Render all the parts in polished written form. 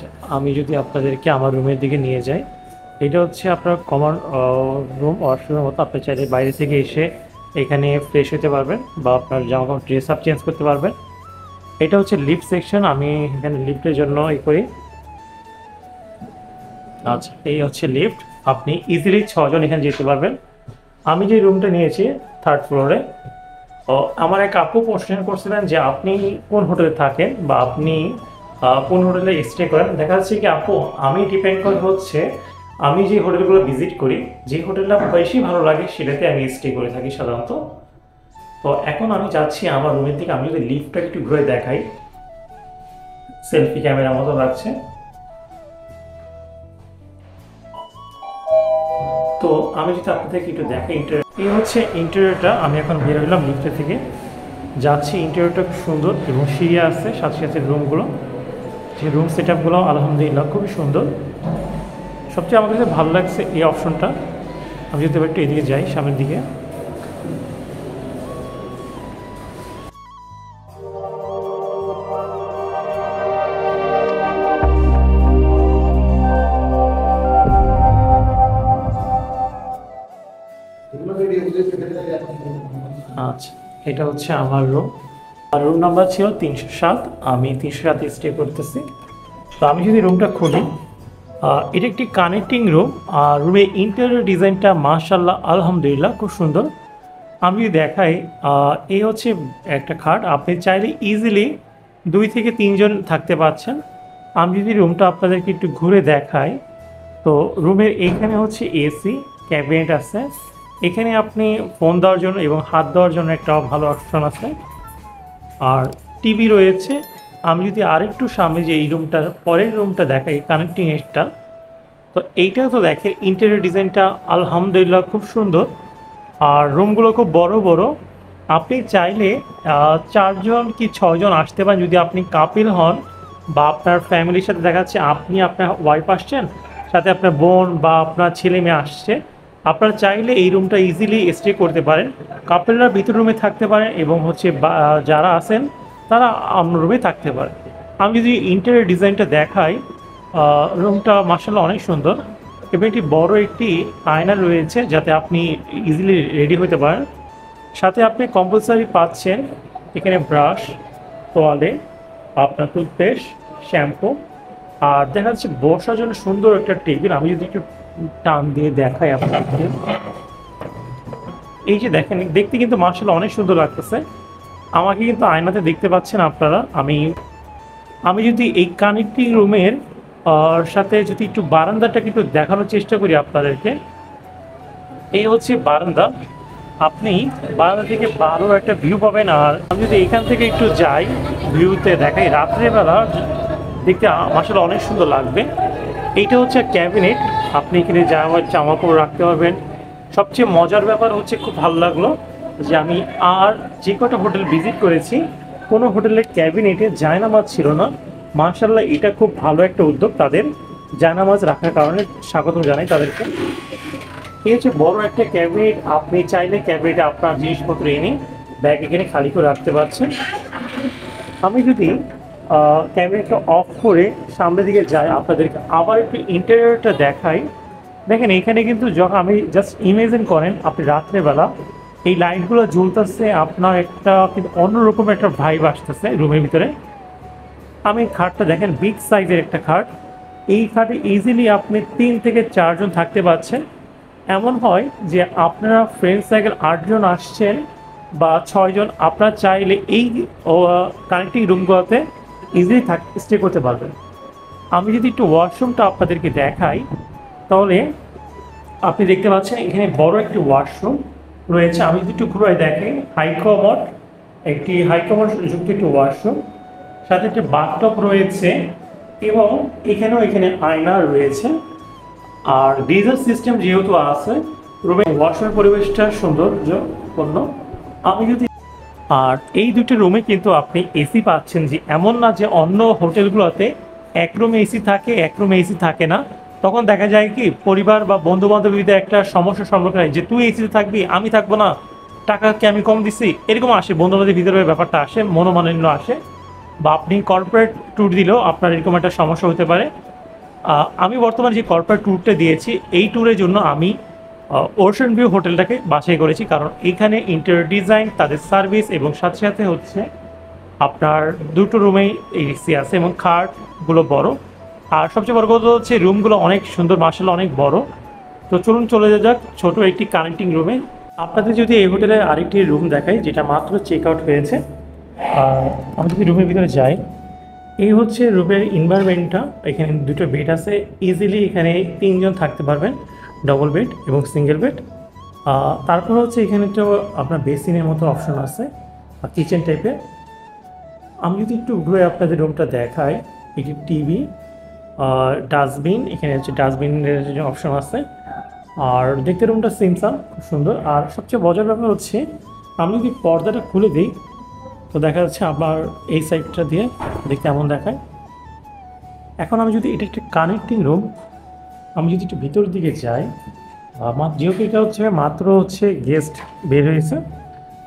আচ্ছা, আমি যদি আপনাদেরকে আমার রুমের দিকে নিয়ে যাই, এটা হচ্ছে আপনার কমন রুম, ওয়াশরুমের মতো। আপনি চাইলে বাইরে থেকে এসে এখানে ফ্রেশ হতে পারবেন বা আপনার জামা কাপড় ড্রেস আপ চেঞ্জ করতে পারবেন। এটা হচ্ছে লিফট সেকশন, আমি এখানে লিফটের জন্য করি। আচ্ছা, এই হচ্ছে লিফট, আপনি ইজিলি 6 জন এখানে যেতে পারবেন। আমি যে রুমটা নিয়েছি 3rd ফ্লোরে, ও আমার এক আপু প্রশ্ন করছিলেন যে আপনি কোন হোটেলে থাকেন বা আপনি কোন হোটেলে স্টে করেন। দেখা যাচ্ছে কি আপু, আমি ডিপেন্ড করে হচ্ছে আমি যে হোটেলগুলো ভিজিট করি, যে হোটেলটা বেশি ভালো লাগে সেটাতে আমি স্টে করে থাকি সাধারণত। তো এখন আমি যাচ্ছি আমার রুমের দিকে। আমি যদি লিফটটা একটু ঘুরে দেখাই, সেলফি ক্যামেরার মতো লাগছে। তো আমি যদি আপনাদেরকে একটু দেখাই এই হচ্ছে ইন্টেরিয়রটা। আমি এখন বের হলাম লিফটের থেকে, যাচ্ছি। ইন্টেরিয়রটা খুব সুন্দর এবং সিঁড়ি আছে, সাথে সাথে রুমগুলো, যে রুম সেট আপগুলো আলহামদুলিল্লাহ খুবই সুন্দর। সবচেয়ে আমার কাছে ভালো লাগছে এই অপশনটা। আমি যদি একটু এদিকে যাই, সামনের দিকে, আচ্ছা এটা হচ্ছে আমার রুম। আর রুম নাম্বার ছিল 307, আমি 307 স্টে করতেছি। তো আমি যদি রুমটা খুলি, এটা একটি কানেক্টিং রুম। আর রুমের ইন্টেরিয়র ডিজাইনটা মাশাআল্লাহ আলহামদুলিল্লাহ খুব সুন্দর। আমি যদি দেখাই, এই হচ্ছে একটা খাট, আপনি চাইলে ইজিলি 2 থেকে 3 জন থাকতে পারছেন। আমি যদি রুমটা আপনাদেরকে একটু ঘুরে দেখাই, তো রুমের এইখানে হচ্ছে এসি ক্যাবিনেট আছে। এখানে আপনি ফোন দেওয়ার জন্য এবং হাত দেওয়ার জন্য একটা ভালো অপশন আছে। আর টিভি রয়েছে। আমি যদি আরেকটু সামনে যে এই রুমটার পরের রুমটা দেখাই, কানেক্টিং এরটা, তো এইটা তো দেখেন ইন্টেরিয়র ডিজাইনটা আলহামদুলিল্লাহ খুব সুন্দর। আর রুমগুলো খুব বড় বড়। আপনি চাইলে 4 জন কি 6 জন আসতে পারেন যদি আপনি কাপিল হন বা আপনার ফ্যামিলির সাথে। দেখাচ্ছে আপনি আপনার ওয়াইফ আসছেন, সাথে আপনার বোন বা আপনার ছেলে মেয়ে আসছে, আপনারা চাইলে এই রুমটা ইজিলি স্টে করতে পারেন। কাপলরা ভিতর রুমে থাকতে পারেন এবং হচ্ছে যারা আছেন তারা অন্য রুমে থাকতে পারেন। আমি যদি ইন্টেরিয়র ডিজাইনটা দেখাই, রুমটা মাশাআল্লাহ অনেক সুন্দর এবং একটি বড় একটি আয়না রয়েছে যাতে আপনি ইজিলি রেডি হতে পারেন। সাথে আপনি কম্পালসারি পাচ্ছেন এখানে ব্রাশ, তোয়ালে, আপনার টুথপেস্ট, শ্যাম্পু। আর দেখা যাচ্ছে বসার জন্য সুন্দর একটা টেবিল। আমি যদি একটু টান দিয়ে দেখাই আপনাকে, এই যে দেখেন, দেখতে কিন্তু মাশাআল্লাহ অনেক সুন্দর লাগতেছে। আমাকে কিন্তু আয়নাতে দেখতে পাচ্ছেন আপনারা। আমি যদি এই কানেক্টিং রুমের সাথে যদি একটু বারান্দাটা কিন্তু দেখানোর চেষ্টা করি আপনাদেরকে, এই হচ্ছে বারান্দা। আপনি বারান্দা থেকে ভালো একটা ভিউ পাবেন। আর আমি যদি এখান থেকে একটু যাই, ভিউতে দেখাই, রাত্রেবেলা দেখতে মাশাআল্লাহ অনেক সুন্দর লাগবে। এইটা হচ্ছে ক্যাবিনেট, আপনি এখানে জামা কাপড় রাখতে পারবেন। সবচেয়ে মজার ব্যাপার হচ্ছে, খুব ভালো লাগলো যে আমি আর যে কটা হোটেল ভিজিট করেছি, কোনো হোটেলের ক্যাবিনেটে জায়নামাজ ছিল না। মাশাআল্লাহ এটা খুব ভালো একটা উদ্যোগ তাদের, জায়নামাজ রাখার কারণে স্বাগতম জানাই তাদেরকে। এই হচ্ছে বড় একটা ক্যাবিনেট, আপনি চাইলে ক্যাবিনেটে আপনার জিনিসপত্র এনে ব্যাগ এখানে খালি করে রাখতে পারছেন। আমি যদি ক্যামেরাটা অফ করে সামনের দিকে যাই, আপনাদেরকে আবার একটু ইন্টেরিয়রটা দেখাই। দেখেন এখানে কিন্তু যখন আমি জাস্ট ইমেজিন করেন আপনি রাত্রেবেলা এই লাইটগুলো জ্বলতেছে, আপনার একটা কিন্তু অন্যরকম একটা ভাইব আসতেছে রুমের ভিতরে। আমি খাটটা দেখেন, বিগ সাইজের একটা খাট। এই খাটে ইজিলি আপনি 3 থেকে 4 জন থাকতে পারছেন। এমন হয় যে আপনারা ফ্রেন্ড সার্কেল 8 জন আসছেন বা 6 জন, আপনারা চাইলে এই কানেক্টিং রুমগুলোতে ইজিলি স্টে করতে পারবেন। আমি যদি একটু ওয়াশরুমটা আপনাদেরকে দেখাই, তাহলে আপনি দেখতে পাচ্ছেন এখানে বড় একটি ওয়াশরুম রয়েছে। আমি যদি একটু ঘুরে দেখাই, একটি হাইকমোড যুক্ত একটি ওয়াশরুম, সাথে একটি বাথটব রয়েছে এবং এখানে আয়না রয়েছে। আর গিজার সিস্টেম যেহেতু আছে রুমে, ওয়াশরুমের পরিবেশটা সৌন্দর্যপূর্ণ। আমি যদি আর এই দুটো রুমে কিন্তু আপনি এসি পাচ্ছেন, যে এমন না যে অন্য হোটেলগুলোতে এক রুমে এসি থাকে এক রুমে এসি থাকে না। তখন দেখা যায় কি পরিবার বা বন্ধু বান্ধবীদের একটা সমস্যার সম্মুখীন হয় যে তুই এসিতে থাকবি আমি থাকবো না, টাকা কি আমি কম দিছি, এরকম আসে, বন্ধু বান্ধবের ভিতরে ব্যাপারটা আসে, মনোমালিন্য আসে। বা আপনি কর্পোরেট ট্যুর দিলেও আপনার এরকম একটা সমস্যা হতে পারে। আমি বর্তমানে যে কর্পোরেট ট্যুরটা দিয়েছি এই ট্যুরের জন্য আমি ওশান ভিউ হোটেলটাকে বাছাই করেছি, কারণ এখানে ইন্টেরিয়র ডিজাইন, তাদের সার্ভিস এবং সাথে সাথে হচ্ছে আপনার দুটো রুমেই এসি আছে এবং খাটগুলো বড়। আর সবচেয়ে বড় কথা হচ্ছে রুমগুলো অনেক সুন্দর, মার্শাল্লাহ অনেক বড়। তো চলুন চলে যাক ছোট একটি কানেক্টিং রুমে। আপনাদের যদি এই হোটেলে আরেকটি রুম দেখাই যেটা মাত্র চেক আউট হয়েছে, আর আমি যদি রুমের ভিতরে যাই, এই হচ্ছে রুমের এনভায়রনমেন্টটা। এখানে দুটো বেড আছে, ইজিলি এখানে 3 জন থাকতে পারবেন, ডবল বেড এবং সিঙ্গেল বেড। তারপর হচ্ছে এখানে তো আপনার বেসিনের মতো অপশন আছে, কিচেন টাইপের। আমি যদি একটু ঘুরে আপনাদের রুমটা দেখাই, একটি টিভি, ডাস্টবিন, এখানে হচ্ছে ডাস্টবিনের অপশন আছে। আর দেখতে রুমটা সিম্পল, খুব সুন্দর। আর সবচেয়ে মজার ব্যাপার হচ্ছে আমি যদি পর্দাটা খুলে দিই তো দেখা যাচ্ছে আবার এই সাইডটা দিয়ে দেখতে এমন দেখায়। এখন আমি যদি এটা একটা কানেক্টিং রুম, আমি যদি একটু ভিতর দিকে যাই, আমার যেহেতু এটা হচ্ছে মাত্র হচ্ছে গেস্ট বের হয়েছে,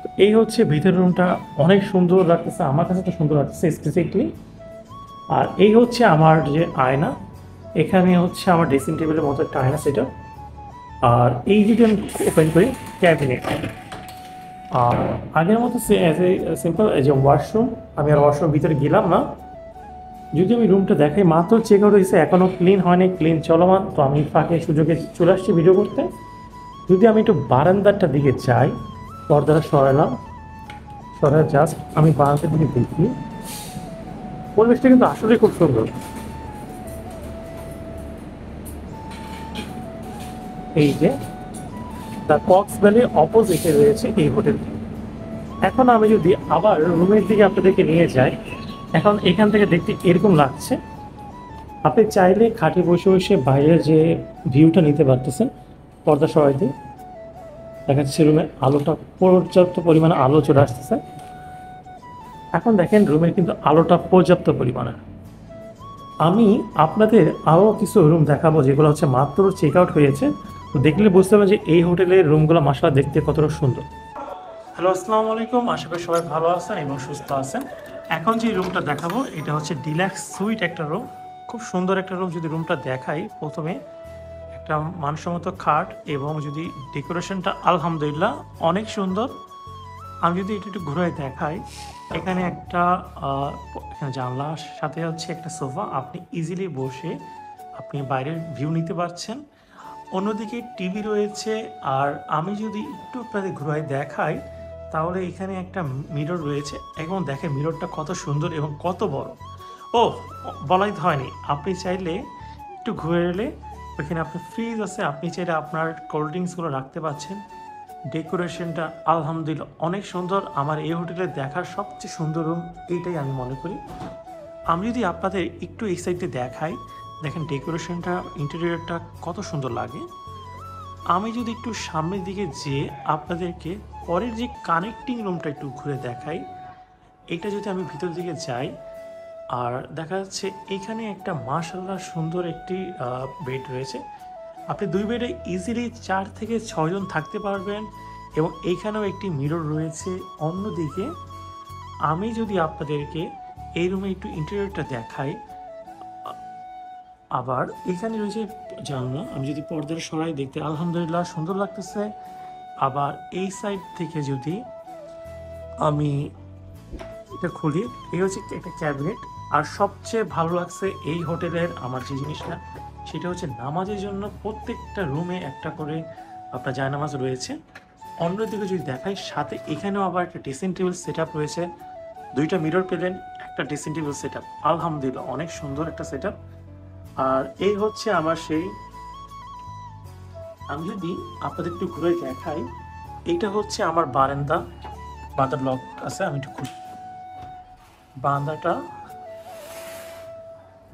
তো এই হচ্ছে ভিতরের রুমটা অনেক সুন্দর লাগতেছে, আমার কাছে তো সুন্দর লাগতেছে স্পেসিফিকলি। আর এই হচ্ছে আমার যে আয়না, এখানে হচ্ছে আমার ড্রেসিং টেবিলের মতো একটা আয়না সেটা। আর এই যদি আমি ওপেন করি, ক্যাবিনেট। আর আগের মতো সিম্পল এই যে ওয়াশরুম, আমি আর ওয়াশরুম ভিতরে গেলাম না। যদি আমি রুমটা দেখাই, মাত্র চেক আউট হয়েছে, এখনও ক্লিন হয়নি, ক্লিন চলমান। তো আমি ফাঁকে সুযোগে চলে আসছি ভিডিও করতে। যদি আমি একটু বারান্দারটা দিকে যাই, পর্দাটা সরালাম, সরাই জাস্ট আমি বারান্দার দিকে দেখি, পরিবেশটা কিন্তু আসলে খুব সুন্দর। এই যে দ্য কক্স ভ্যালি অপোজিটে রয়েছে এই হোটেলটি। এখন আমি যদি আবার রুমের দিকে আপনাদেরকে নিয়ে যাই, এখন এখান থেকে দেখতে এরকম লাগছে। আপনি চাইলে খাটে বসে বসে বাইরের যে ভিউটা নিতে পারতেছেন, পর্দা সরাই দিয়ে দেখা যাচ্ছে রুমে আলোটা, পর্যাপ্ত পরিমাণে আলো চলে আসতেছে। এখন দেখেন রুমের কিন্তু আলোটা পর্যাপ্ত পরিমাণে। আমি আপনাদের আরও কিছু রুম দেখাবো যেগুলো হচ্ছে মাত্র চেক আউট হয়েছে, তো দেখলে বুঝতে পারবেন যে এই হোটেলের রুমগুলো মাশাআল্লাহ দেখতে কতটা সুন্দর। হ্যালো, আসসালামু আলাইকুম, আশা করি সবাই ভালো আছেন এবং সুস্থ আছেন। এখন যে রুমটা দেখাবো এটা হচ্ছে ডিলাক্স সুইট একটা রুম, খুব সুন্দর একটা রুম। যদি রুমটা দেখাই, প্রথমে একটা মানসম্মত খাট এবং যদি ডেকোরেশনটা আলহামদুলিল্লাহ অনেক সুন্দর। আমি যদি এটা একটু ঘুরে দেখাই, এখানে একটা এখানে জানলার সাথে হচ্ছে একটা সোফা, আপনি ইজিলি বসে আপনি বাইরের ভিউ নিতে পারছেন। অন্যদিকে টিভি রয়েছে। আর আমি যদি একটু আপনাদের ঘুরে দেখাই, তাহলে এখানে একটা মিরর রয়েছে এবং দেখেন মিররটা কত সুন্দর এবং কত বড়। ও, বলাই তো হয়নি, আপনি চাইলে একটু ঘুরে এলে ওইখানে আপনার ফ্রিজ আছে, আপনি চাইলে আপনার কোল্ড ড্রিঙ্কসগুলো রাখতে পারছেন। ডেকোরেশনটা আলহামদুলিল্লাহ অনেক সুন্দর। আমার এই হোটেলে দেখার সবচেয়ে সুন্দর রুম এইটাই আমি মনে করি। আমি যদি আপনাদের একটু এই সাইডে দেখাই, দেখেন ডেকোরেশনটা, ইন্টেরিয়রটা কত সুন্দর লাগে। আমি যদি একটু সামনের দিকে যেয়ে আপনাদেরকে পরের যে কানেক্টিং রুমটা একটু ঘুরে দেখাই, এটা যদি আমি ভিতর দিকে যাই, আর দেখা যাচ্ছে এখানে একটা মাশাআল্লাহ সুন্দর একটি বেড রয়েছে। আপনি 2 বেডে ইজিলি 4 থেকে 6 জন থাকতে পারবেন এবং এইখানেও একটি মিরর রয়েছে। অন্যদিকে আমি যদি আপনাদেরকে এই রুমে একটু ইন্টেরিয়রটা দেখাই, আবার এখানে রয়েছে জানলা, আমি যদি পর্দার সরাই দেখতে আলহামদুলিল্লাহ সুন্দর লাগতেছে। আবার এই সাইড থেকে যদি আমি এটা খুলি, এই হচ্ছে একটা ক্যাবিনেট। আর সবচেয়ে ভালো লাগছে এই হোটেলের আমার যে জিনিসটা, সেটা হচ্ছে নামাজের জন্য প্রত্যেকটা রুমে একটা করে আপনার জায়নামাজ রয়েছে। অন্যদিকে যদি দেখাই, সাথে এখানেও আবার একটা ড্রেসিং টেবিল সেট আপ রয়েছে। 2টা মিরর পেলেন, একটা ড্রেসিং টেবিল সেট আপ, আলহামদুলিল্লাহ অনেক সুন্দর একটা সেট আপ। আর এই হচ্ছে আমার সেই, আমি যদি আপনাদের একটু ঘুরে দেখাই, এইটা হচ্ছে আমার বারান্দা, বারান্দা ব্লক আছে, আমি একটু খুলি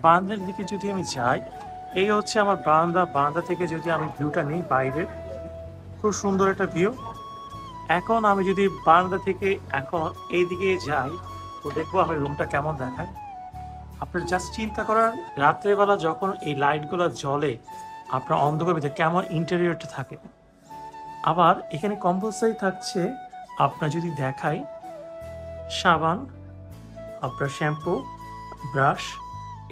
বারান্দার দিকে যদি আমি যাই, এই হচ্ছে আমার বারান্দা। বারান্দা থেকে যদি আমি ভিউটা নিই বাইরের, খুব সুন্দর একটা ভিউ। এখন আমি যদি বারান্দা থেকে এখন এইদিকে যাই, তো দেখবো আমার রুমটা কেমন দেখায়। আপনার জাস্ট চিন্তা করার, রাত্রেবেলা যখন এই লাইটগুলো জ্বলে আপনার অন্ধকার ভিতরে কেমন ইন্টেরিয়রটা থাকে। আবার এখানে কম্পালসারি থাকছে, আপনার যদি দেখাই, সাবান, আপনার শ্যাম্পু, ব্রাশ,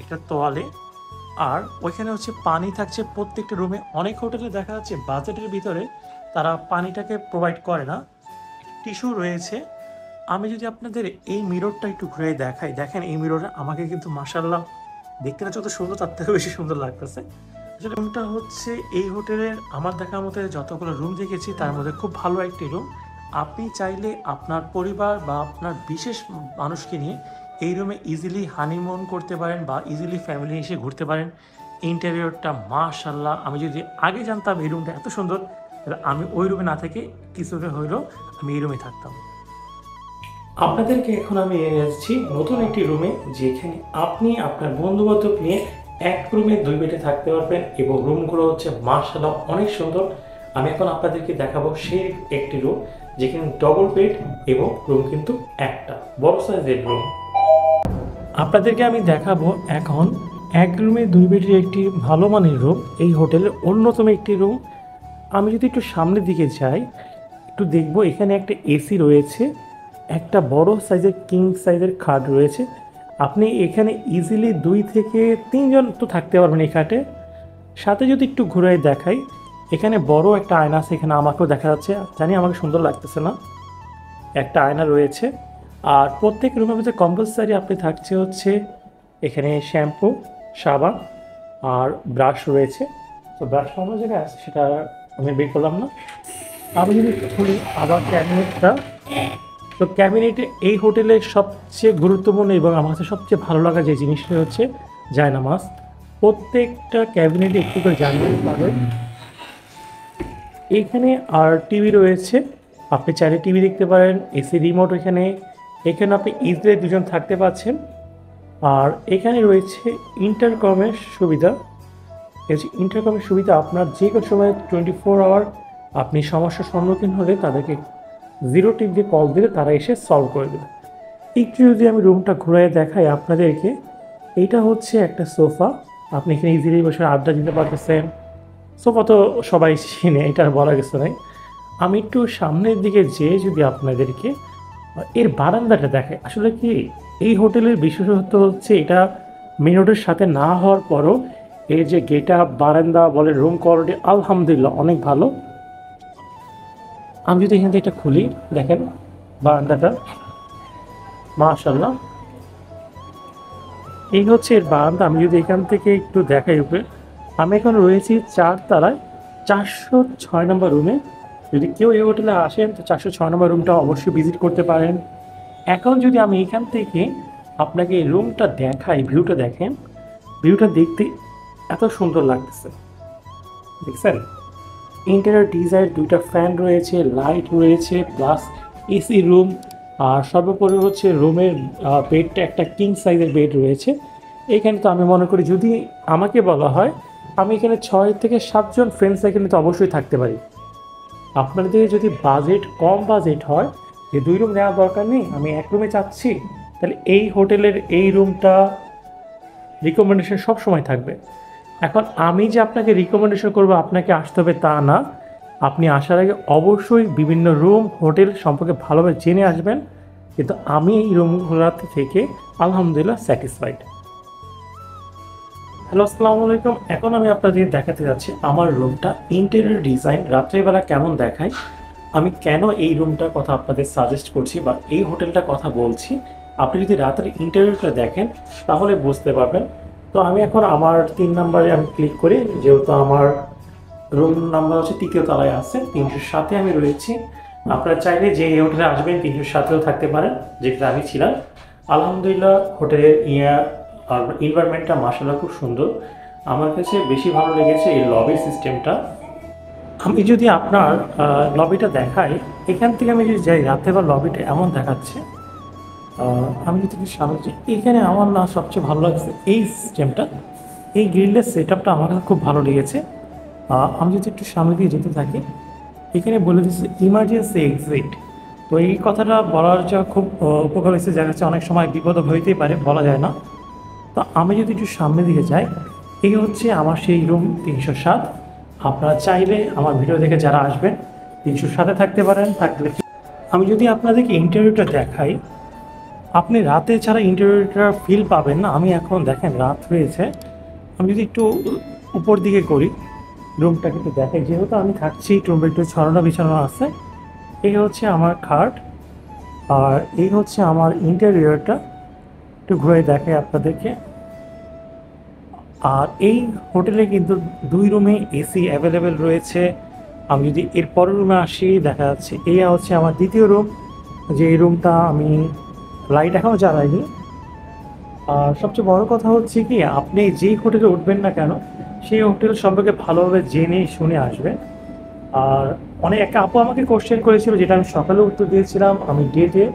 এটা তোয়ালে, আর ওইখানে হচ্ছে পানি থাকছে প্রত্যেকটা রুমে। অনেক হোটেলে দেখা যাচ্ছে বাজেটের ভিতরে তারা পানিটাকে প্রোভাইড করে না। টিস্যু রয়েছে। আমি যদি আপনাদের এই মিররটা একটু ঘুরে দেখাই, দেখেন এই মিররে আমাকে কিন্তু মাশাআল্লাহ দেখতে না যত সুন্দর তার থেকেও বেশি সুন্দর লাগতেছে। আসলে রুমটা হচ্ছে এই হোটেলের আমার দেখার মধ্যে যতগুলো রুম দেখেছি তার মধ্যে খুব ভালো একটি রুম। আপনি চাইলে আপনার পরিবার বা আপনার বিশেষ মানুষকে নিয়ে এই রুমে ইজিলি হানিমুন করতে পারেন বা ইজিলি ফ্যামিলি এসে ঘুরতে পারেন। ইন্টেরিয়রটা মাশাআল্লাহ, আমি যদি আগে জানতাম এই রুমটা এত সুন্দর, তাহলে আমি ওই রুমে না থেকে কিছুটা হইলেও আমি এই রুমে থাকতাম। আপনাদেরকে এখন আমি এনে যাচ্ছি নতুন একটি রুমে, যেখানে আপনি আপনার বন্ধুবান্ধব নিয়ে এক রুমে 2 বেডে থাকতে পারবেন এবং রুমগুলো হচ্ছে মাশাআল্লাহ অনেক সুন্দর। আমি এখন আপনাদেরকে দেখাবো সেই একটি রুম যেখানে ডবল বেড এবং রুম কিন্তু একটা বড় সাইজের রুম। আপনাদেরকে আমি দেখাবো এখন এক রুমে 2 বেডের একটি ভালো মানের রুম, এই হোটেলের অন্যতম একটি রুম। আমি যদি একটু সামনের দিকে যাই, একটু দেখবো এখানে একটা এসি রয়েছে, একটা বড় সাইজের কিং সাইজের খাট রয়েছে। আপনি এখানে ইজিলি 2 থেকে 3 জন তো থাকতে পারবেন এই খাটে। সাথে যদি একটু ঘুরে দেখাই, এখানে বড় একটা আয়না আছে, এখানে আমাকেও দেখা যাচ্ছে, জানি আমাকে সুন্দর লাগতেছে না, একটা আয়না রয়েছে। আর প্রত্যেক রুমের মধ্যে কম্পালসারি আপনি থাকছে হচ্ছে এখানে শ্যাম্পু, সাবান আর ব্রাশ রয়েছে। তো ব্রাশ অন্য জায়গায় আছে, সেটা আমি বের করলাম না। আমি যদি খুলি আবার ক্যাবিনেটটা, তো ক্যাবিনেটে এই হোটেলের সবচেয়ে গুরুত্বপূর্ণ এবং আমার কাছে সবচেয়ে ভালো লাগা যে জিনিসটা হচ্ছে জায়নামাজ। প্রত্যেকটা ক্যাবিনেটে একটু করে জায়নামাজ পাবেন এইখানে। আর টিভি রয়েছে, আপনি চাইলে টিভি দেখতে পারেন, এসি রিমোট এখানে। এখানে আপনি ইজিলি 2 জন থাকতে পারছেন। আর এখানে রয়েছে ইন্টারকমের সুবিধা। এই যে ইন্টারকমের সুবিধা, আপনার যে কোনো সময় 24 আওয়ার আপনি সমস্যার সম্মুখীন হলে তাদেরকে 0 টিপ দিয়ে কল দিলে তারা এসে সলভ করে দেবে। একটু যদি আমি রুমটা ঘুরে দেখাই আপনাদেরকে, এইটা হচ্ছে একটা সোফা, আপনি এখানে ইজিলি বসে আড্ডা দিতে পারতেছেন। সোফা তো সবাই চিনে, এটা আর বলা গেছে নাই। আমি একটু সামনের দিকে যেয়ে যদি আপনাদেরকে এর বারান্দাটা দেখাই, আসলে কি এই হোটেলের বিশেষত্ব হচ্ছে এটা মেন রোডের সাথে না হওয়ার পরও এর যে গেট আপ, বারান্দা বলে, রুম কোয়ালিটি আলহামদুলিল্লাহ অনেক ভালো। আমি যদি এখান থেকে এটা খুলি, দেখেন বারান্দাটা মাশাআল্লাহ, এই হচ্ছে এর বারান্দা। আমি যদি এখান থেকে একটু দেখাই উপরে, আমি এখন রয়েছি 4 তলায় 406 নম্বর রুমে। যদি কেউ এই হোটেলে আসেন তো 406 নম্বর রুমটা অবশ্যই ভিজিট করতে পারেন। এখন যদি আমি এখান থেকে আপনাকে এই রুমটা দেখাই, ভিউটা দেখেন, ভিউটা দেখতে এত সুন্দর লাগতেছে, দেখছেন? ইন্টেরিয়র ডিজাইন, 2টা ফ্যান রয়েছে, লাইট রয়েছে, প্লাস এসি রুম। আর সর্বোপরি হচ্ছে রুমের বেডটা একটা কিং সাইজের বেড রয়েছে। এখানে তো আমি মনে করি যদি আমাকে বলা হয়, আমি এখানে 6 থেকে 7 জন ফ্রেন্ডস এখানে তো অবশ্যই থাকতে পারি। আপনাদের যদি বাজেট কম বাজেট হয়, যে 2 রুম নেওয়ার দরকার নেই, আমি 1 রুমে চাচ্ছি, তাহলে এই হোটেলের এই রুমটা রিকমেন্ডেশন সব সময় থাকবে। এখন আমি যে আপনাকে রিকমেন্ডেশন করবো আপনাকে আসতে হবে তা না, আপনি আসার আগে অবশ্যই বিভিন্ন রুম হোটেল সম্পর্কে ভালোভাবে জেনে আসবেন। কিন্তু আমি এই রুমগুলোতে থেকে আলহামদুলিল্লাহ স্যাটিসফাইড। হ্যালো, আসসালামু আলাইকুম। এখন আমি আপনাদের দেখাতে যাচ্ছি আমার রুমটা ইন্টেরিয়র ডিজাইন রাত্রেবেলা কেমন দেখায়, আমি কেন এই রুমটার কথা আপনাদের সাজেস্ট করছি বা এই হোটেলটার কথা বলছি। আপনি যদি রাতের ইন্টেরিয়রটা দেখেন তাহলে বুঝতে পারবেন। তো আমি এখন আমার 3 নম্বরে আমি ক্লিক করি, যেহেতু আমার রুম নাম্বার হচ্ছে 3য় তলায় আছে, 307-এ আমি রয়েছি। আপনারা চাইলে যে এই হোটেলে আসবেন 307-এও থাকতে পারেন, যেখানে আমি ছিলাম। আলহামদুলিল্লাহ হোটেলের এনভায়রনমেন্টটা মাশাআল্লাহ খুব সুন্দর। আমার কাছে বেশি ভালো লেগেছে এই লবির সিস্টেমটা। আমি যদি আপনার লবিটা দেখাই, এখান থেকে আমি যদি যাই রাতে বা লবিটা এমন দেখাচ্ছে। আমি যদি সামনে যাই, এখানে আমার না সবচেয়ে ভালো লাগছে এই সিস্টেমটা, এই গ্রিলের সেট আপটা আমার কাছে খুব ভালো লেগেছে। আমি যদি একটু সামনে দিয়ে যেতে থাকি, এখানে বলে দিচ্ছে ইমার্জেন্সি এক্সিট। তো এই কথাটা বলার যা খুব উপকার হয়েছে, দেখা যাচ্ছে অনেক সময় বিপদ হইতেই পারে, বলা যায় না। তো আমি যদি একটু সামনের দিকে যাই, এই হচ্ছে আমার সেই রুম 307। আপনারা চাইলে আমার ভিডিও দেখে যারা আসবেন 307-এ থাকতে পারেন। থাকলে আমি যদি আপনাদেরকে ইন্টারভিউটা দেখাই, আপনি রাতে ছাড়া ইন্টেরিয়রটা ফিল পাবেন না। আমি এখন দেখেন রাত হয়েছে, আমি যদি একটু উপর দিকে করি রুমটাকে একটু দেখাই, যেহেতু আমি থাকছি রুমে একটু ছড়ানো বিছানো আছে। এই হচ্ছে আমার খাট, আর এই হচ্ছে আমার ইন্টেরিয়রটা, একটু ঘুরে দেখে আপনাদেরকে। আর এই হোটেলে কিন্তু 2 রুমে এসি অ্যাভেলেবেল রয়েছে। আমি যদি এর পরের রুমে আসি, দেখা যাচ্ছে এই হচ্ছে আমার দ্বিতীয় রুম, যে এই রুমটা আমি লাইট এখনও জ্বালাইনি। আর সবচেয়ে বড় কথা হচ্ছে কি, আপনি যেই হোটেলে উঠবেন না কেন সেই হোটেল সম্পর্কে ভালোভাবে জেনে শুনে আসবেন। আর অনেক একটা আপু আমাকে কোশ্চেন করেছিল, যেটা আমি সকালে উত্তর দিয়েছিলাম আমি ডেটে,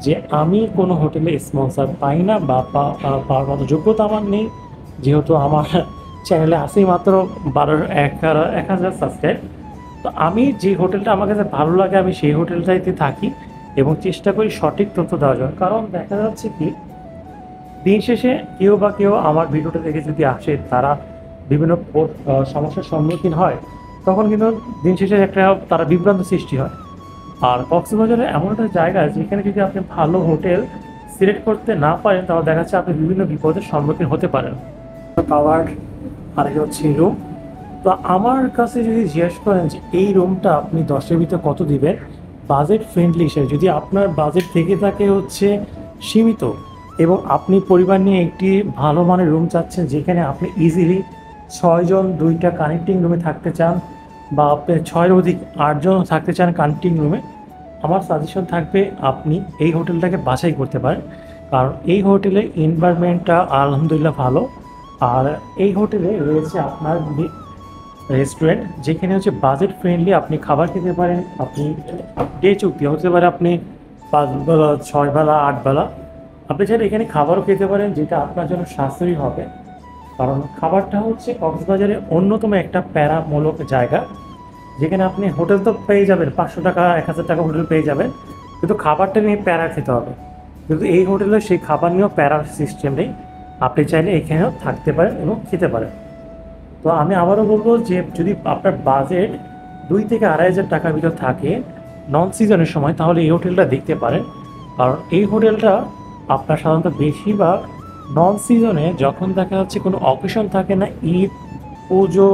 যে আমি কোনো হোটেলে স্পন্সর পাই না বা পাওয়ার মতো যোগ্যতা আমার নেই, যেহেতু আমার চ্যানেলে আসেই মাত্র 1,000 সাবস্ক্রাইব। তো আমি যে হোটেলটা আমার কাছে ভালো লাগে আমি সেই হোটেলটাইতে থাকি এবং চেষ্টা করি সঠিক তথ্য দেওয়ার জন্য। কারণ দেখা যাচ্ছে কি, দিন শেষে কেউ বা কেউ আমার ভিডিওটা দেখে যদি আসে, তারা বিভিন্ন সমস্যার সম্মুখীন হয়, তখন কিন্তু দিন শেষে একটা তারা বিভ্রান্ত সৃষ্টি হয়। আর কক্সবাজারে এমন একটা জায়গা যেখানে যদি আপনি ভালো হোটেল সিলেক্ট করতে না পারেন, তাহলে দেখা যাচ্ছে আপনি বিভিন্ন বিপদের সম্মুখীন হতে পারেন। পাওয়ার আর হচ্ছে রুম। তো আমার কাছে যদি জিজ্ঞেস করেন যে এই রুমটা আপনি 10-এর ভিতরে কত দিবেন বাজেট ফ্রেন্ডলি হিসেবে, যদি আপনার বাজেট থেকে থাকে হচ্ছে সীমিত এবং আপনি পরিবার নিয়ে একটি ভালো মানের রুম চাচ্ছেন, যেখানে আপনি ইজিলি 6 জন 2টা কানেক্টিং রুমে থাকতে চান, বা আপনি 6-এর অধিক 8 জন থাকতে চান কানেক্টিং রুমে, আমার সাজেশন থাকবে আপনি এই হোটেলটাকে বাছাই করতে পারেন। কারণ এই হোটেলের এনভায়রনমেন্টটা আলহামদুলিল্লাহ ভালো। আর এই হোটেলে রয়েছে আপনার রেস্টুরেন্ট, যেখানে হচ্ছে বাজেট ফ্রেন্ডলি আপনি খাবার খেতে পারেন। আপনি ডে চুক্তি হতে পারে আপনি 5 বেলা 6 বেলা 8 বেলা, আপনি চাইলে এখানে খাবারও খেতে পারেন, যেটা আপনার জন্য সাশ্রয়ী হবে। কারণ খাবারটা হচ্ছে কক্সবাজারের অন্যতম একটা প্যারামূলক জায়গা, যেখানে আপনি হোটেল তো পেয়ে যাবেন 500 টাকা 1,000 টাকা হোটেল পেয়ে যাবেন, কিন্তু খাবারটা নিয়ে প্যারা খেতে হবে। কিন্তু এই হোটেলে সেই খাবার নিয়েও প্যারার সিস্টেম নেই, আপনি চাইলে এখানেও থাকতে পারেন এবং খেতে পারেন। তো আমি আবারও বলবো যে যদি আপনার বাজেট 2 থেকে 2,500 টাকার ভিতর থাকে নন সিজনের সময়, তাহলে এই হোটেলটা দেখতে পারেন। কারণ এই হোটেলটা আপনার সাধারণত বেশিরভাগ নন সিজনে, যখন দেখা যাচ্ছে কোনো অকেশন থাকে না, ঈদ পুজো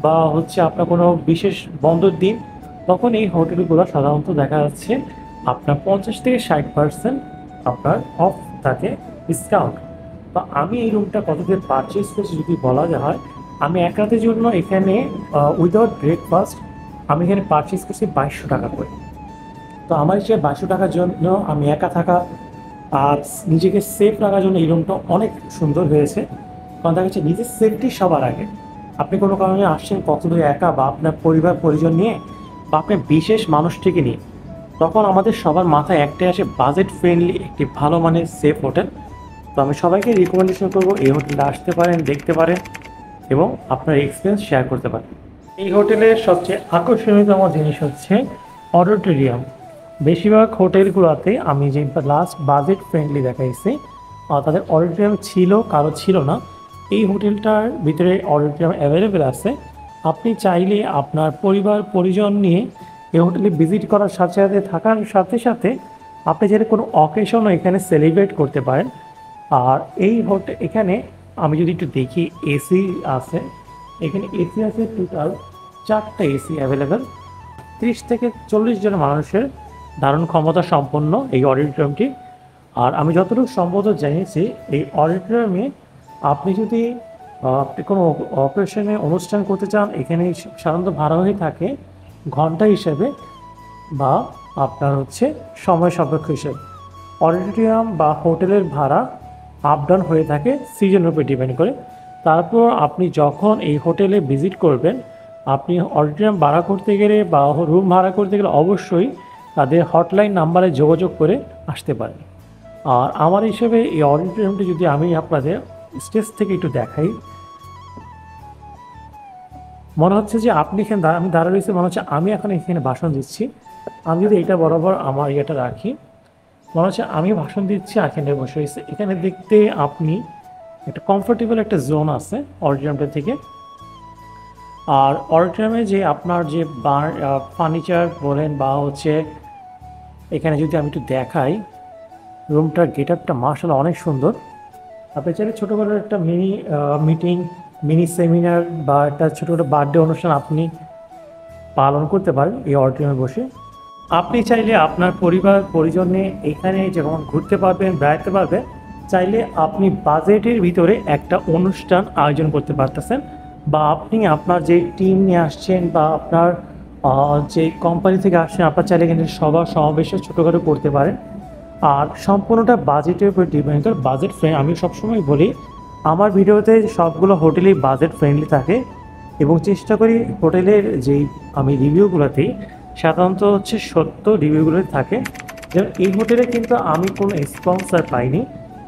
বা হচ্ছে আপনার কোনো বিশেষ বন্ধের দিন, তখন এই হোটেলগুলো সাধারণত দেখা যাচ্ছে আপনার 50 থেকে 60% আপনার অফ থাকে, ডিসকাউন্ট। তো আমি এই রুমটা কত দিয়ে পারচেস করছি যদি বলা হয়, আমি এক রাতের জন্য এখানে উইদাউট ব্রেকফাস্ট আমি এখানে পারচেস করছি 2,200 টাকা করে। তো আমার হিসেবে 2,200 টাকার জন্য আমি একা থাকা আর নিজেকে সেফ রাখার জন্য এই রুমটা অনেক সুন্দর হয়েছে। কারণ দেখা যাচ্ছে নিজের সেফটি সবার আগে। আপনি কোনো কারণে আসছেন কক্সবাজারে একা, বা আপনার পরিবার পরিজন নিয়ে, বা আপনার বিশেষ মানুষটিকে নিয়ে, তখন আমাদের সবার মাথায় একটাই আসে বাজেট ফ্রেন্ডলি একটি ভালো মানের সেফ হোটেল। তো আমি সবাইকে রিকমেন্ডেশন করবো এই হোটেলে আসতে পারেন, দেখতে পারেন এবং আপনার এক্সপিরিয়েন্স শেয়ার করতে পারেন। এই হোটেলের সবচেয়ে আকর্ষণীয়তম জিনিস হচ্ছে অডিটোরিয়াম। বেশিরভাগ হোটেলগুলোতে আমি যে লাস্ট বাজেট ফ্রেন্ডলি দেখাইছি, তাদের অডিটোরিয়াম ছিল, কারো ছিল না। এই হোটেলটার ভিতরে অডিটোরিয়াম অ্যাভেলেবেল আছে। আপনি চাইলে আপনার পরিবার পরিজন নিয়ে এই হোটেলে ভিজিট করার সাথে সাথে থাকার সাথে সাথে আপনি চাইলে কোনো অকেশনও এখানে সেলিব্রেট করতে পারেন। আর এই হোটেল এখানে আমি যদি একটু দেখি, এসি আছে এখানে, এসি আছে টোটাল 4টা এসি অ্যাভেলেবেল। 30 থেকে 40 জন মানুষের ধারণ ক্ষমতা সম্পন্ন এই অডিটোরিয়ামটি। আর আমি যতটুকু সম্ভবত জেনেছি, এই অডিটোরিয়ামে আপনি যদি আপনি কোনো অপারেশনে অনুষ্ঠান করতে চান, এখানে সাধারণত ভাড়া হয়ে থাকে ঘন্টা হিসেবে বা আপনার হচ্ছে সময় সাপেক্ষ হিসেবে। অডিটোরিয়াম বা হোটেলের ভাড়া আপ ডাউন হয়ে থাকে সিজনের উপর ডিপেন্ড করে। তারপর আপনি যখন এই হোটেলে ভিজিট করবেন, আপনি অডিটোরিয়াম ভাড়া করতে গেলে বা রুম ভাড়া করতে গেলে অবশ্যই তাদের হটলাইন নাম্বারে যোগাযোগ করে আসতে পারেন। আর আমার হিসেবে এই অডিটোরিয়ামটি যদি আমি আপনাদের স্টেজ থেকে একটু দেখাই, মনে হচ্ছে যে আপনি এখানে আমি দাঁড়া রয়েছে, মনে হচ্ছে আমি এখন এখানে ভাষণ দিচ্ছি। আমি যদি এটা বরাবর আমার ইয়েটা রাখি, মনে হচ্ছে আমি ভাষণ দিচ্ছি, এখানে বসে রয়েছে। এখানে দেখতে আপনি একটা কমফোর্টেবল একটা জোন আছে অডিটোরিয়ামটা থেকে। আর অডিটোরিয়ামে যে আপনার যে ফার্নিচার বলেন বা হচ্ছে, এখানে যদি আমি একটু দেখাই, রুমটার গেট আপটা মার্শাল্লাহ অনেক সুন্দর। আপনি চাইলে ছোটোখাটো একটা মিটিং, মিনি সেমিনার বা একটা ছোটোখাটো বার্থডে অনুষ্ঠান আপনি পালন করতে পারেন এই অডিটোরিয়ামে বসে। আপনি চাইলে আপনার পরিবার পরিজন নিয়ে এখানে যেমন ঘুরতে পারবেন, বেড়াতে পারবেন, চাইলে আপনি বাজেটের ভিতরে একটা অনুষ্ঠান আয়োজন করতে পারতেছেন, বা আপনি আপনার যে টিম নিয়ে আসছেন বা আপনার যে কোম্পানি থেকে আসছেন, আপনার চাইলে কিন্তু সভা সমাবেশে ছোটোখাটো করতে পারেন। আর সম্পূর্ণটা বাজেটের উপর ডিপেন্ড করে। বাজেট ফ্রেন্ড, আমি সবসময় বলি আমার ভিডিওতে সবগুলো হোটেলই বাজেট ফ্রেন্ডলি থাকে, এবং চেষ্টা করি হোটেলের যেই আমি রিভিউগুলোতেই সাধারণত হচ্ছে সত্য রিভিউগুলো থাকে। যেমন এই হোটেলে কিন্তু আমি কোনো স্পন্সর পাইনি,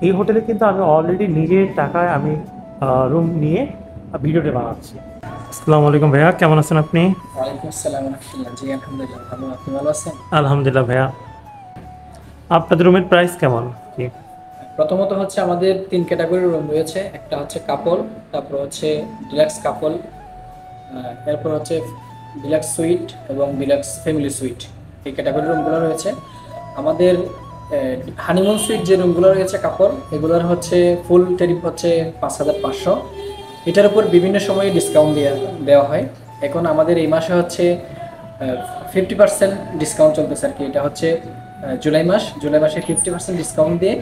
এই হোটেলে কিন্তু আমি অলরেডি নিজের টাকায় আমি রুম নিয়ে ভিডিওটা বানাচ্ছি। আসসালামু আলাইকুম ভাইয়া, কেমন আছেন আপনি? ওয়ালাইকুম আসসালাম রাহমাতুল্লাহ। জি আলহামদুলিল্লাহ ভালো। আপনি ভালো আছেন? আলহামদুলিল্লাহ ভাইয়া। আপনাদের রুমের প্রাইস কেমন কি? প্রথমত হচ্ছে আমাদের 3 ক্যাটাগরির রুম রয়েছে। একটা হচ্ছে কাপল, তারপর হচ্ছে ডিলাক্স কাপল, এরপর হচ্ছে ডিলাক্স সুইট এবং ডিলাক্স ফ্যামিলি সুইট। এই ক্যাটাগরির রুমগুলো রয়েছে। আমাদের হানিমুন সুইট যে রুমগুলো রয়েছে কাপল, এগুলোর হচ্ছে ফুল ট্যারিফ হচ্ছে 5,500। এটার উপর বিভিন্ন সময়ে ডিসকাউন্ট দেওয়া হয়। এখন আমাদের এই মাসে হচ্ছে 50% ডিসকাউন্ট চলতেছে আর কি। এটা হচ্ছে জুলাই মাসে 50% ডিসকাউন্ট দিয়ে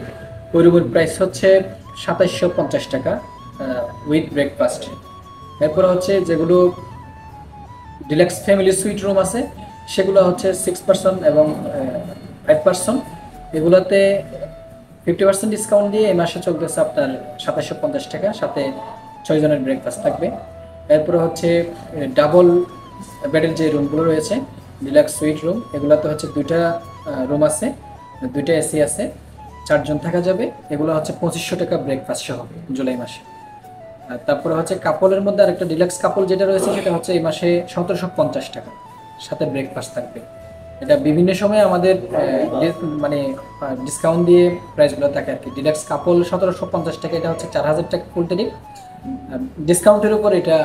ওই রুমের প্রাইস হচ্ছে 2750 টাকা উইথ ব্রেকফাস্ট। এরপর হচ্ছে যেগুলো ডিলাক্স ফ্যামিলি সুইট রুম আছে সেগুলো হচ্ছে 6% এবং 5%। এগুলোতে 50% ডিসকাউন্ট দিয়ে এই মাসে চলতেছে আপনার 2750 টাকা, সাথে 6 জনের ব্রেকফাস্ট থাকবে। এরপরে হচ্ছে ডাবল বেডের যে রুমগুলো রয়েছে ডিলাক্স সুইট রুম, এগুলোতে হচ্ছে 2টা রুম আছে, 2টা এসি আছে, 4 জন থাকা যাবে। এগুলো হচ্ছে 2500 টাকা ব্রেকফাস্ট সহ জুলাই মাসে। আর তারপরে হচ্ছে কাপলের মধ্যে আরেকটা ডিলাক্স কাপল যেটা রয়েছে সেটা হচ্ছে এই মাসে 1750 টাকা, সাথে ব্রেকফাস্ট থাকবে। এটা বিভিন্ন সময় আমাদের মানে ডিসকাউন্ট দিয়ে প্রাইসগুলো থাকে আর কি। ডিলাক্স কাপল 1750 টাকা, এটা হচ্ছে 4000 টাকা ফুল ট্যারিফ। ডিসকাউন্টের উপর এটা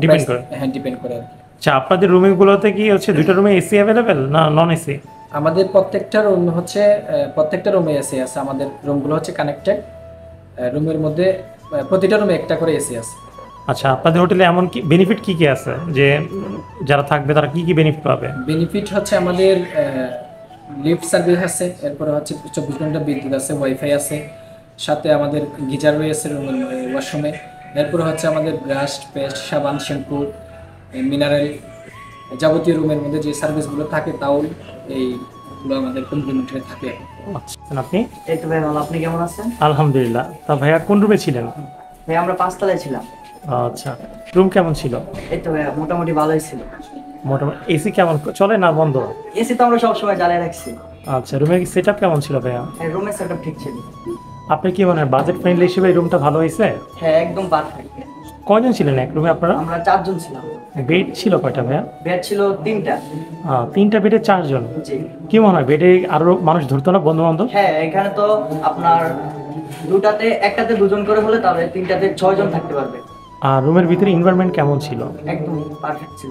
ডিপেন্ড করে। হ্যাঁ, ডিপেন্ড করে আর কি। আচ্ছা, আপনাদের রুমগুলোতে কি হচ্ছে দুইটা রুমে এসি অ্যাভেলেবেল না নন এসি? আমাদের প্রত্যেকটা রুমে এসি আছে। আমাদের রুমগুলো হচ্ছে কানেক্টেড। রুমের মধ্যে প্রতিটা রুমে একটা করে এসি আছে। আচ্ছা, আপনাদের হোটেলে এমন কি বেনিফিট কি কি আছে যে যারা থাকবে তারা কি কি বেনিফিট পাবে? বেনিফিট হচ্ছে আমাদের লিফট সার্ভিস আছে, এরপরে হচ্ছে 24 ঘন্টা বিদ্যুৎ আছে, ওয়াইফাই আছে, সাথে আমাদের গিজার রয়েছে রুমের ওয়াশরুমে। এরপরে হচ্ছে আমাদের ব্রাশ, পেস্ট, সাবান, শ্যাম্পু, মিনারেল, যাবতীয় রুমের মধ্যে যে সার্ভিসগুলো থাকে তাওল, এইগুলো আমাদের কমপ্লিমেন্টারি থাকে। আচ্ছা, আপনি? এই তো ভাই ভালো। আপনি কেমন আছেন? আলহামদুলিল্লাহ। তা ভাইয়া কোন রুমে ছিলেন? ভাই আমরা 5 তলায় ছিলাম। আচ্ছা, রুম কেমন ছিল? এই তো ভাই মোটামুটি ভালোই ছিল। মোটামুটি এসি কেমন চলে না বন্ধ? এসি তো আমরা সবসময় জ্বালিয়ে রাখছি। আচ্ছা, রুমের সেট আপ কেমন ছিল ভাইয়া? রুমের সেটআপ ঠিক ছিল। আপনি কি মনে হয় বাজেট ফ্রেন্ডলি হিসেবে এই রুমটা ভালো হয়েছে? হ্যাঁ, একদম পারফেক্ট। কয়জন ছিলেন এক রুমে আপনারা? আমরা 4 জন ছিলাম। বেড ছিল কয়টা ভাইয়া? বেড ছিল 3টা। 3টা বেডে 4 জন। জি। কি মনে হয় বেডে আরো মানুষ ধরতো না, বন্ধু বান্ধব? হ্যাঁ, এখানে তো আপনার একটাতে 2 জন করে হলে তাহলে 3টাতে 6 জন থাকতে পারবে। আর রুমের ভিতরে এনভায়রনমেন্ট কেমন ছিল? একদম পারফেক্ট ছিল।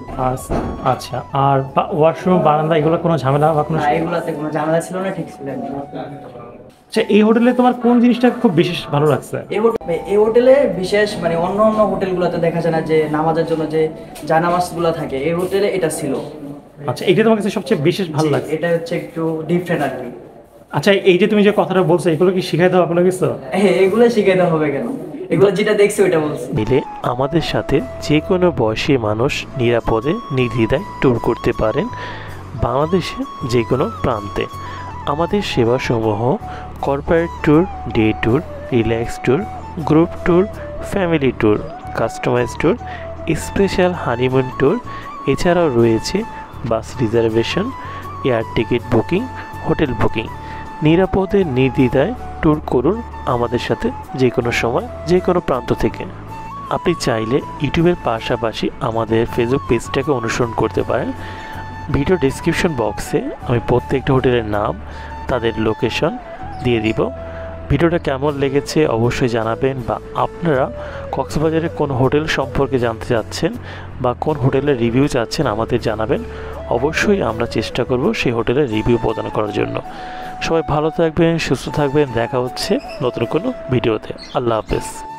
আচ্ছা, আর ওয়াশরুম, বারান্দা এগুলো কোনো ঝামেলা বা কোনো? না, এগুলাতে কোনো ঝামেলা ছিল না, ঠিক ছিল একদম। আচ্ছা, এই হোটেলে তোমার কোন জিনিসটা খুব বিশেষ ভালো লাগছে? এই হোটেলে বিশেষ মানে অন্য হোটেলগুলোতে দেখা যায় না যে নামাজের জন্য যে জায়নামাজগুলো থাকে, এই হোটেলে এটা ছিল। আচ্ছা, এটা তোমার কাছে সবচেয়ে বিশেষ ভালো লাগছে? এটা হচ্ছে একটু ডিফারেন্ট আর কি। আচ্ছা, এই যে তুমি যে কথাটা বলছো এগুলো কি শিখাই দাও কোনো কিছু? এগুলো শিখাইতে হবে কেন? এগুলো যেটা দেখছি ওইটা বলছি। মিলে আমাদের সাথে যে কোনো বয়সী মানুষ নিরাপদে নির্দ্বিধায় ট্যুর করতে পারেন বাংলাদেশের যে কোনো প্রান্তে। আমাদের সেবাসমূহ corporate tour, day tour, relax tour, group tour, family tour, customize tour, special honeymoon tour, এছাড়াও রয়েছে bus reservation, air ticket booking, hotel booking. নিরাপদে নির্দ্বিধায় ট্যুর করুন আমাদের সাথে যে কোনো সময় যে কোনো প্রান্ত থেকে। আপনি চাইলে ইউটিউবের পাশাপাশি আমাদের ফেসবুক পেজটাকে অনুসরণ করতে পারেন। ভিডিও ডেসক্রিপশন বক্সে আমি প্রত্যেকটা হোটেলের নাম, তাদের লোকেশন দিয়ে দিব। ভিডিওটা কেমন লেগেছে অবশ্যই জানাবেন, বা আপনারা কক্সবাজারে কোন হোটেল সম্পর্কে জানতে চাচ্ছেন বা কোন হোটেলের রিভিউ চাচ্ছেন আমাদের জানাবেন। অবশ্যই আমরা চেষ্টা করব সেই হোটেলের রিভিউ প্রদান করার জন্য। সবাই ভালো থাকবেন, সুস্থ থাকবেন, দেখা হচ্ছে নতুন কোনো ভিডিওতে। আল্লাহ হাফেজ।